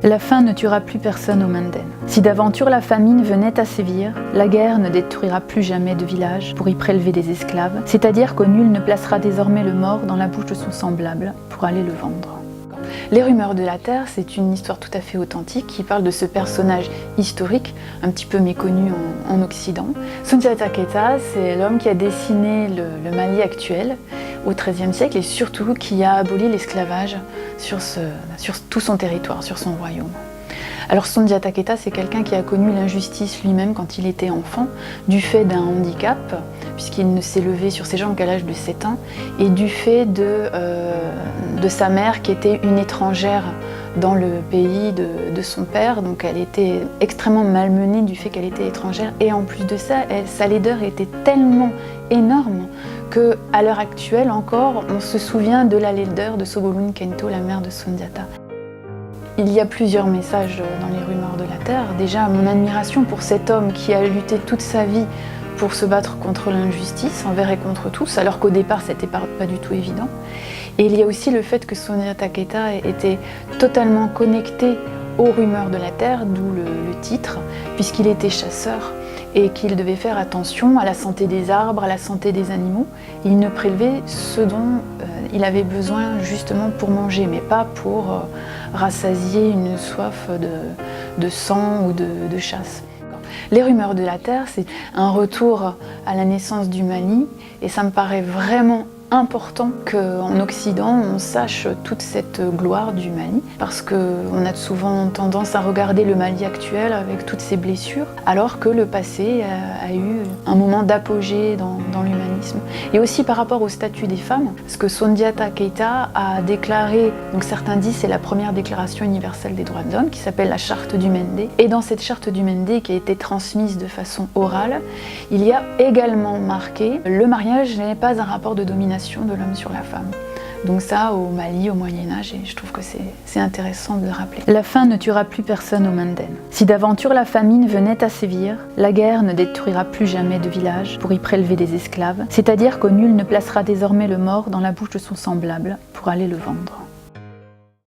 La faim ne tuera plus personne au Menden. Si d'aventure la famine venait à sévir, la guerre ne détruira plus jamais de village pour y prélever des esclaves, c'est-à-dire qu'au nul ne placera désormais le mort dans la bouche de son semblable pour aller le vendre. Les rumeurs de la Terre, c'est une histoire tout à fait authentique qui parle de ce personnage historique, un petit peu méconnu en Occident. Sundiata Keita, c'est l'homme qui a dessiné le Mali actuel au XIIIe siècle et surtout qui a aboli l'esclavage sur tout son territoire, sur son royaume. Alors Sundiata Keita, c'est quelqu'un qui a connu l'injustice lui-même quand il était enfant, du fait d'un handicap, puisqu'il ne s'est levé sur ses jambes qu'à l'âge de 7 ans, et du fait de sa mère qui était une étrangère dans le pays de son père, donc elle était extrêmement malmenée du fait qu'elle était étrangère, et en plus de ça, sa laideur était tellement énorme qu'à l'heure actuelle encore, on se souvient de la laideur de Soboloun Kento, la mère de Sundiata. Il y a plusieurs messages dans les rumeurs de la Terre. Déjà, mon admiration pour cet homme qui a lutté toute sa vie pour se battre contre l'injustice, envers et contre tous, alors qu'au départ, c'était pas du tout évident. Et il y a aussi le fait que Sundiata Keita était totalement connecté aux rumeurs de la Terre, d'où le titre, puisqu'il était chasseur et qu'il devait faire attention à la santé des arbres, à la santé des animaux. Il ne prélevait ce dont il avait besoin justement pour manger, mais pas pour rassasier une soif de sang ou de chasse. Les rumeurs de la Terre, c'est un retour à la naissance du Mali, et ça me paraît vraiment important qu'en Occident, on sache toute cette gloire du Mali, parce qu'on a souvent tendance à regarder le Mali actuel avec toutes ses blessures, alors que le passé a eu un moment d'apogée dans l'humanisme. Et aussi par rapport au statut des femmes, parce que Sundiata Keita a déclaré, donc certains disent c'est la première déclaration universelle des droits de l'homme, qui s'appelle la Charte du Mende. Et dans cette Charte du Mende, qui a été transmise de façon orale, il y a également marqué « Le mariage n'est pas un rapport de domination de l'homme sur la femme ». Donc ça, au Mali, au Moyen-Âge, et je trouve que c'est intéressant de le rappeler. La faim ne tuera plus personne au Menden. Si d'aventure la famine venait à sévir, la guerre ne détruira plus jamais de village pour y prélever des esclaves, c'est-à-dire qu'au nul ne placera désormais le mort dans la bouche de son semblable pour aller le vendre.